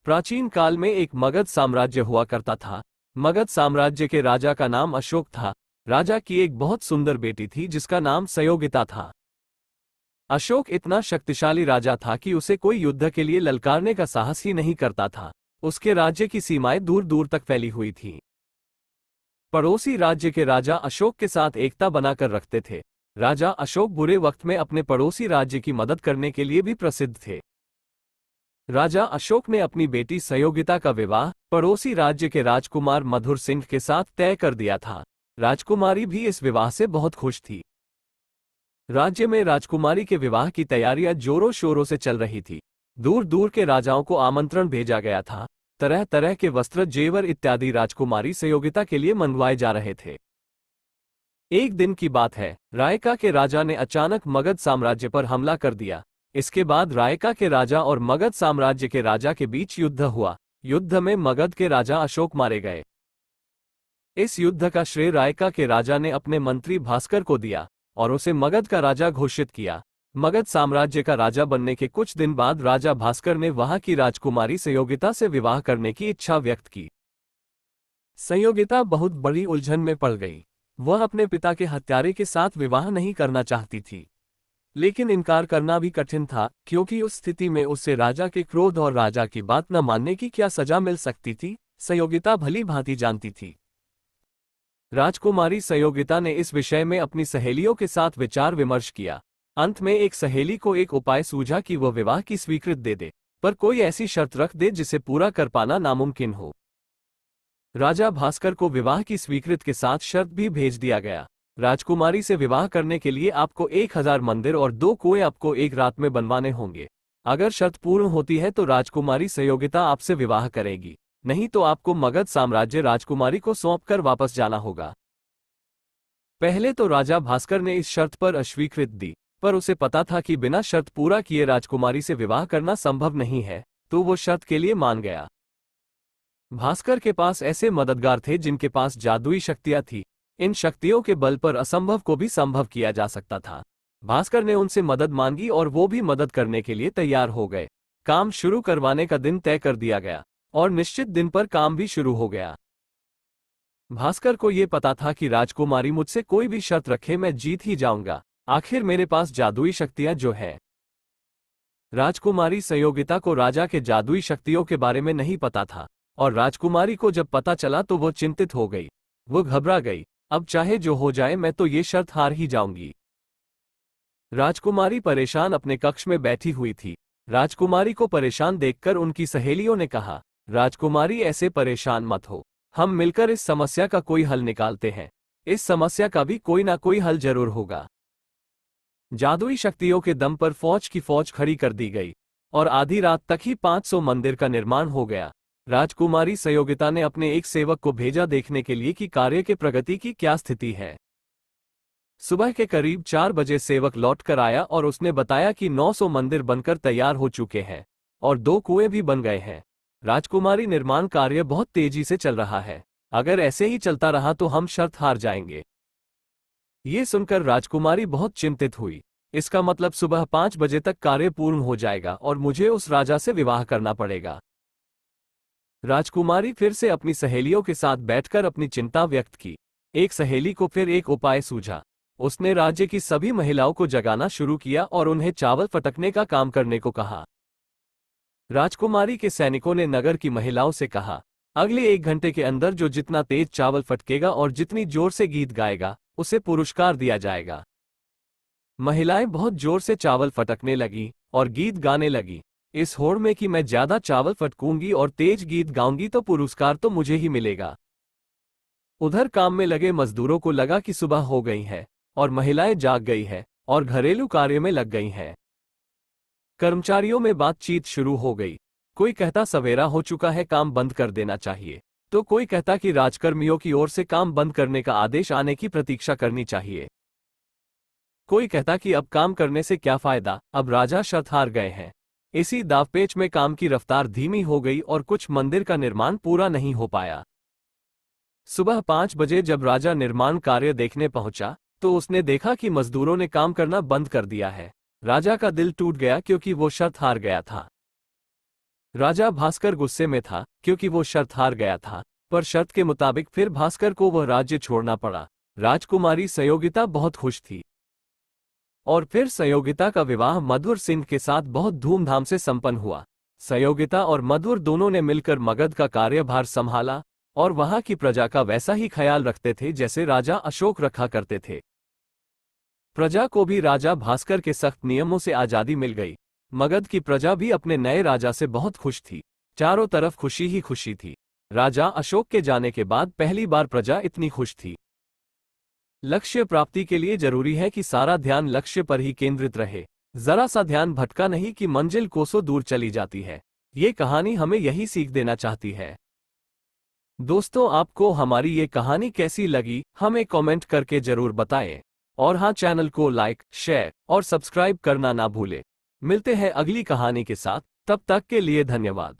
प्राचीन काल में एक मगध साम्राज्य हुआ करता था। मगध साम्राज्य के राजा का नाम अशोक था। राजा की एक बहुत सुंदर बेटी थी जिसका नाम सयोगिता था। अशोक इतना शक्तिशाली राजा था कि उसे कोई युद्ध के लिए ललकारने का साहस ही नहीं करता था। उसके राज्य की सीमाएं दूर दूर तक फैली हुई थीं। पड़ोसी राज्य के राजा अशोक के साथ एकता बनाकर रखते थे। राजा अशोक बुरे वक्त में अपने पड़ोसी राज्य की मदद करने के लिए भी प्रसिद्ध थे। राजा अशोक ने अपनी बेटी सयोगिता का विवाह पड़ोसी राज्य के राजकुमार मधुर सिंह के साथ तय कर दिया था। राजकुमारी भी इस विवाह से बहुत खुश थी। राज्य में राजकुमारी के विवाह की तैयारियां जोरों शोरों से चल रही थी। दूर दूर के राजाओं को आमंत्रण भेजा गया था। तरह तरह के वस्त्र, जेवर इत्यादि राजकुमारी सयोगिता के लिए मंगवाए जा रहे थे। एक दिन की बात है, रायका के राजा ने अचानक मगध साम्राज्य पर हमला कर दिया। इसके बाद रायका के राजा और मगध साम्राज्य के राजा के बीच युद्ध हुआ। युद्ध में मगध के राजा अशोक मारे गए। इस युद्ध का श्रेय रायका के राजा ने अपने मंत्री भास्कर को दिया और उसे मगध का राजा घोषित किया। मगध साम्राज्य का राजा बनने के कुछ दिन बाद राजा भास्कर ने वहां की राजकुमारी सयोगिता से विवाह करने की इच्छा व्यक्त की। सयोगिता बहुत बड़ी उलझन में पड़ गई। वह अपने पिता के हत्यारे के साथ विवाह नहीं करना चाहती थी, लेकिन इनकार करना भी कठिन था क्योंकि उस स्थिति में उससे राजा के क्रोध और राजा की बात न मानने की क्या सजा मिल सकती थी, सयोगिता भली भांति जानती थी। राजकुमारी सयोगिता ने इस विषय में अपनी सहेलियों के साथ विचार विमर्श किया। अंत में एक सहेली को एक उपाय सूझा कि वह विवाह की स्वीकृति दे दे, पर कोई ऐसी शर्त रख दे जिसे पूरा कर पाना नामुमकिन हो। राजा भास्कर को विवाह की स्वीकृति के साथ शर्त भी भेज दिया गया। राजकुमारी से विवाह करने के लिए आपको 1000 मंदिर और 2 कुएं आपको एक रात में बनवाने होंगे। अगर शर्त पूर्ण होती है तो राजकुमारी सयोगिता आपसे विवाह करेगी, नहीं तो आपको मगध साम्राज्य राजकुमारी को सौंपकर वापस जाना होगा। पहले तो राजा भास्कर ने इस शर्त पर अस्वीकृति दी, पर उसे पता था कि बिना शर्त पूरा किए राजकुमारी से विवाह करना संभव नहीं है, तो वो शर्त के लिए मान गया। भास्कर के पास ऐसे मददगार थे जिनके पास जादुई शक्तियां थी। इन शक्तियों के बल पर असंभव को भी संभव किया जा सकता था। भास्कर ने उनसे मदद मांगी और वो भी मदद करने के लिए तैयार हो गए। काम शुरू करवाने का दिन तय कर दिया गया और निश्चित दिन पर काम भी शुरू हो गया। भास्कर को ये पता था कि राजकुमारी मुझसे कोई भी शर्त रखे मैं जीत ही जाऊंगा। आखिर मेरे पास जादुई शक्तियां जो है। राजकुमारी सयोगिता को राजा के जादुई शक्तियों के बारे में नहीं पता था और राजकुमारी को जब पता चला तो वो चिंतित हो गई। वो घबरा गई। अब चाहे जो हो जाए मैं तो ये शर्त हार ही जाऊंगी। राजकुमारी परेशान अपने कक्ष में बैठी हुई थी। राजकुमारी को परेशान देखकर उनकी सहेलियों ने कहा, राजकुमारी ऐसे परेशान मत हो, हम मिलकर इस समस्या का कोई हल निकालते हैं। इस समस्या का भी कोई ना कोई हल जरूर होगा। जादुई शक्तियों के दम पर फौज की फौज खड़ी कर दी गई और आधी रात तक ही 500 मंदिर का निर्माण हो गया। राजकुमारी सयोगिता ने अपने एक सेवक को भेजा देखने के लिए कि कार्य के प्रगति की क्या स्थिति है। सुबह के करीब 4 बजे सेवक लौट कर आया और उसने बताया कि 900 मंदिर बनकर तैयार हो चुके हैं और 2 कुएं भी बन गए हैं। राजकुमारी, निर्माण कार्य बहुत तेजी से चल रहा है। अगर ऐसे ही चलता रहा तो हम शर्त हार जाएंगे। ये सुनकर राजकुमारी बहुत चिंतित हुई। इसका मतलब सुबह 5 बजे तक कार्य पूर्ण हो जाएगा और मुझे उस राजा से विवाह करना पड़ेगा। राजकुमारी फिर से अपनी सहेलियों के साथ बैठकर अपनी चिंता व्यक्त की। एक सहेली को फिर एक उपाय सूझा। उसने राज्य की सभी महिलाओं को जगाना शुरू किया और उन्हें चावल फटकने का काम करने को कहा। राजकुमारी के सैनिकों ने नगर की महिलाओं से कहा, अगले 1 घंटे के अंदर जो जितना तेज चावल फटकेगा और जितनी जोर से गीत गाएगा उसे पुरस्कार दिया जाएगा। महिलाएं बहुत जोर से चावल फटकने लगी और गीत गाने लगी। इस होड़ में कि मैं ज्यादा चावल फटकूंगी और तेज गीत गाऊंगी तो पुरस्कार तो मुझे ही मिलेगा। उधर काम में लगे मजदूरों को लगा कि सुबह हो गई है और महिलाएं जाग गई है और घरेलू कार्य में लग गई हैं। कर्मचारियों में बातचीत शुरू हो गई। कोई कहता सवेरा हो चुका है, काम बंद कर देना चाहिए, तो कोई कहता कि राजकर्मियों की ओर से काम बंद करने का आदेश आने की प्रतीक्षा करनी चाहिए। कोई कहता कि अब काम करने से क्या फायदा, अब राजा शर्त हार गए हैं। इसी दावपेच में काम की रफ्तार धीमी हो गई और कुछ मंदिर का निर्माण पूरा नहीं हो पाया। सुबह 5 बजे जब राजा निर्माण कार्य देखने पहुंचा तो उसने देखा कि मजदूरों ने काम करना बंद कर दिया है। राजा का दिल टूट गया क्योंकि वो शर्त हार गया था। राजा भास्कर गुस्से में था क्योंकि वो शर्त हार गया था, पर शर्त के मुताबिक फिर भास्कर को वह राज्य छोड़ना पड़ा। राजकुमारी सयोगिता बहुत खुश थी और फिर सयोगिता का विवाह मधुर सिंह के साथ बहुत धूमधाम से संपन्न हुआ। सयोगिता और मधुर दोनों ने मिलकर मगध का कार्यभार संभाला और वहां की प्रजा का वैसा ही ख्याल रखते थे जैसे राजा अशोक रखा करते थे। प्रजा को भी राजा भास्कर के सख्त नियमों से आजादी मिल गई। मगध की प्रजा भी अपने नए राजा से बहुत खुश थी। चारों तरफ खुशी ही खुशी थी। राजा अशोक के जाने के बाद पहली बार प्रजा इतनी खुश थी। लक्ष्य प्राप्ति के लिए जरूरी है कि सारा ध्यान लक्ष्य पर ही केंद्रित रहे। जरा सा ध्यान भटका नहीं कि मंजिल कोसों दूर चली जाती है। ये कहानी हमें यही सीख देना चाहती है। दोस्तों, आपको हमारी ये कहानी कैसी लगी हमें कमेंट करके जरूर बताएं। और हाँ, चैनल को लाइक, शेयर और सब्सक्राइब करना ना भूलें। मिलते हैं अगली कहानी के साथ, तब तक के लिए धन्यवाद।